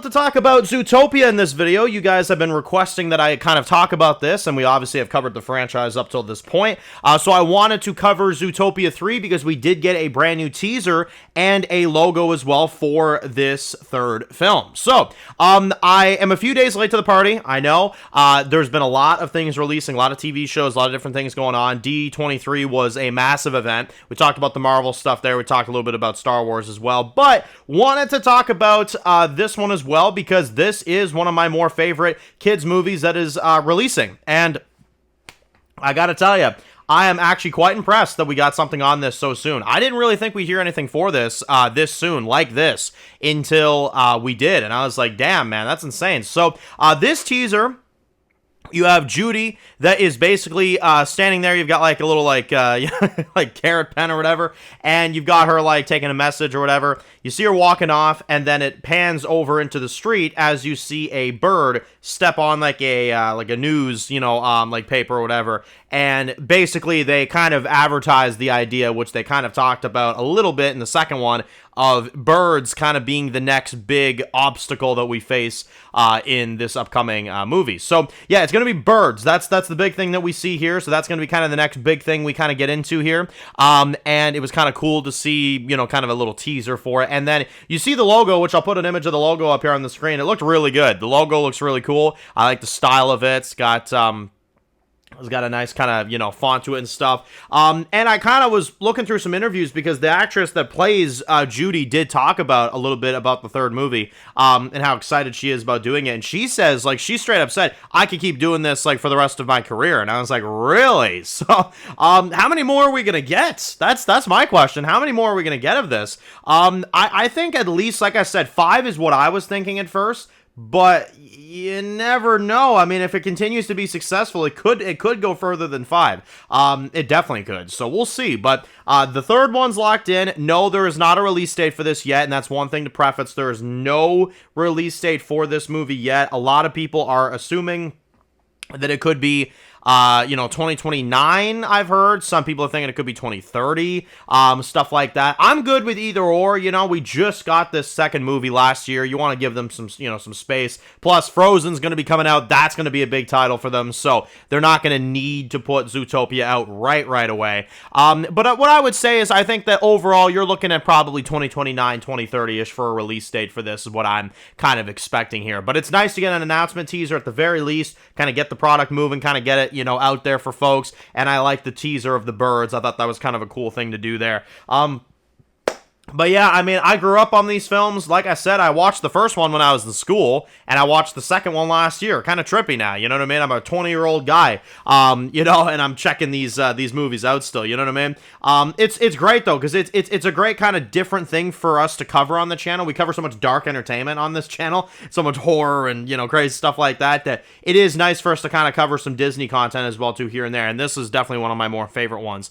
to talk about Zootopia in this video. You guys have been requesting that I kind of talk about this, and we obviously have covered the franchise up till this point. So I wanted to cover Zootopia 3 because we did get a brand new teaser and a logo as well for this third film. So, I am a few days late to the party, I know. There's been a lot of things releasing, a lot of TV shows, a lot of different things going on. D23 was a massive event. We talked about the Marvel stuff there. We talked a little bit about Star Wars as well, but wanted to talk about this one as well because this is one of my more favorite kids movies that is releasing, and I gotta tell you, I am actually quite impressed that we got something on this so soon. I didn't really think we'd hear anything for this this soon, like this, until we did, and I was like, damn, man, that's insane. So this teaser, you have Judy that is basically standing there. You've got like a little like like carrot pen or whatever, and you've got her like taking a message or whatever. You see her walking off, and then it pans over into the street as you see a bird step on like a news, like paper or whatever. And basically they kind of advertise the idea, which they kind of talked about a little bit in the second one, of birds kind of being the next big obstacle that we face in this upcoming movie. So yeah, it's going to be birds. That's the big thing that we see here. So that's going to be kind of the next big thing we kind of get into here. And it was kind of cool to see, kind of a little teaser for it. And then you see the logo, which I'll put an image of the logo up here on the screen. It looked really good. The logo looks really cool. I like the style of it. It's got a nice kind of, font to it and stuff. And I kind of was looking through some interviews because the actress that plays Judy did talk about a little bit about the third movie and how excited she is about doing it. And she says, like, she straight up said, I could keep doing this, like, for the rest of my career. And I was like, really? So, how many more are we going to get? That's my question. How many more are we going to get of this? I think at least, like I said, 5 is what I was thinking at first. But you never know. I mean, if it continues to be successful, it could go further than 5. It definitely could. So we'll see. But the third one's locked in. No, there is not a release date for this yet, and that's one thing to preface. There is no release date for this movie yet. A lot of people are assuming that it could be 2029, I've heard. Some people are thinking it could be 2030, stuff like that. I'm good with either or. We just got this second movie last year. You want to give them some space. Plus, Frozen's going to be coming out. That's going to be a big title for them, so they're not going to need to put Zootopia out right away. But what I would say is I think that overall, you're looking at probably 2029, 2030-ish for a release date for this is what I'm kind of expecting here. But it's nice to get an announcement teaser at the very least, kind of get the product moving, kind of get it out there for folks, and I like the teaser of the birds. I thought that was kind of a cool thing to do there. But yeah, I mean, I grew up on these films. Like I said, I watched the first one when I was in school, and I watched the second one last year. Kind of trippy now, you know what I mean? I'm a 20-year-old guy, and I'm checking these movies out still, you know what I mean? It's great, though, because it's a great kind of different thing for us to cover on the channel. We cover so much dark entertainment on this channel, so much horror and, crazy stuff like that it is nice for us to kind of cover some Disney content as well, too, here and there, and this is definitely one of my more favorite ones.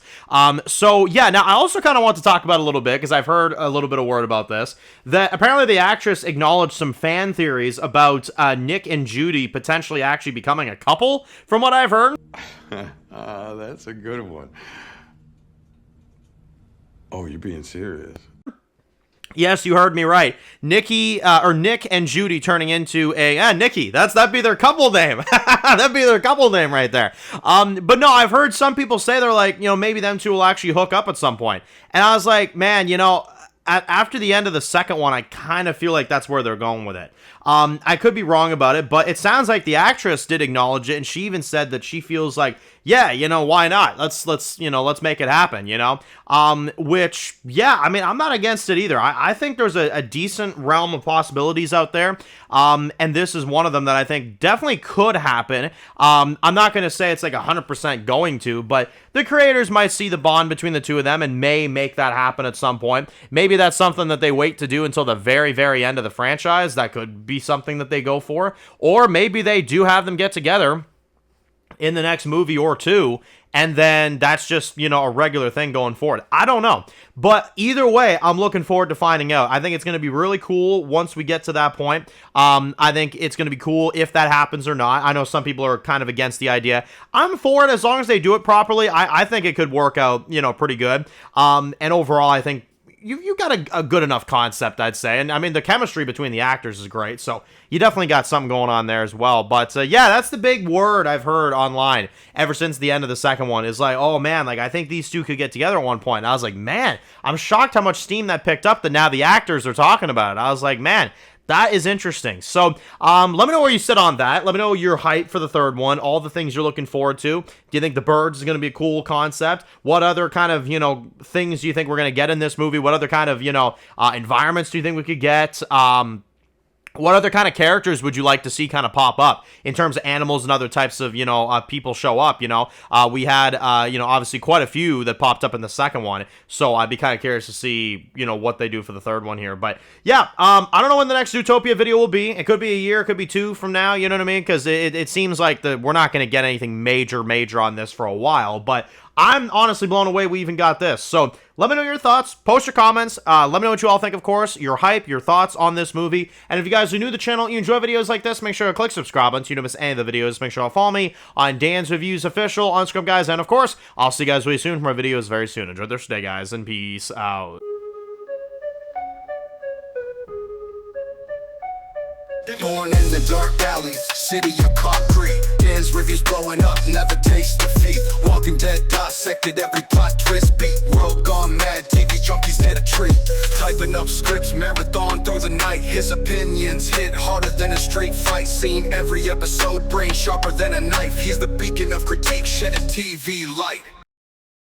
So, yeah, now I also kind of want to talk about a little bit, because I've heard a little bit of word about this, that apparently the actress acknowledged some fan theories about Nick and Judy potentially actually becoming a couple, from what I've heard. That's a good one. Oh, you're being serious? Yes, you heard me right. Nick and Judy turning into Nikki. That'd be their couple name. That'd be their couple name right there. But no, I've heard some people say they're like, maybe them two will actually hook up at some point. And I was like, man, after the end of the second one, I kind of feel like that's where they're going with it. I could be wrong about it, but it sounds like the actress did acknowledge it, and she even said that she feels like, yeah, why not? Let's make it happen, which, yeah, I mean, I'm not against it either. I think there's a decent realm of possibilities out there, and this is one of them that I think definitely could happen. I'm not going to say it's like 100% going to, but the creators might see the bond between the two of them and may make that happen at some point. Maybe that's something that they wait to do until the very, very end of the franchise. That could be something that they go for, or maybe they do have them get together in the next movie or two, and then that's just, a regular thing going forward. I don't know. But either way, I'm looking forward to finding out. I think it's going to be really cool once we get to that point. I think it's going to be cool if that happens or not. I know some people are kind of against the idea. I'm for it as long as they do it properly. I think it could work out, pretty good. And overall, I think you got a good enough concept, I'd say. And I mean, the chemistry between the actors is great, so you definitely got something going on there as well. But yeah, that's the big word I've heard online ever since the end of the second one is like, oh man, like I think these two could get together at one point. And I was like, man, I'm shocked how much steam that picked up that now the actors are talking about it. I was like, man, that is interesting. So, let me know where you sit on that. Let me know your hype for the third one, all the things you're looking forward to. Do you think the birds is going to be a cool concept? What other kind of, things do you think we're going to get in this movie? What other kind of, environments do you think we could get? What other kind of characters would you like to see kind of pop up in terms of animals and other types of, people show up, We had, obviously quite a few that popped up in the second one. So I'd be kind of curious to see, what they do for the third one here. But yeah, I don't know when the next Zootopia video will be. It could be a year, it could be 2 from now, you know what I mean? Because it seems like we're not going to get anything major on this for a while. But I'm honestly blown away we even got this. So let me know your thoughts. Post your comments. Let me know what you all think, of course. Your hype, your thoughts on this movie. And if you guys are new to the channel, you enjoy videos like this, make sure to click subscribe button so you don't miss any of the videos. Make sure to follow me on Dan's Reviews Official on Instagram, guys. And, of course, I'll see you guys really soon for my videos very soon. Enjoy the rest of the day, guys, and peace out. Born in the dark alleys, city of concrete. Dan's reviews blowing up, never taste defeat. Walking Dead dissected every plot twist beat. World gone mad, TV junkies hit a treat. Typing up scripts, marathon through the night. His opinions hit harder than a straight fight scene. Every episode, brain sharper than a knife. He's the beacon of critique, shedding TV light.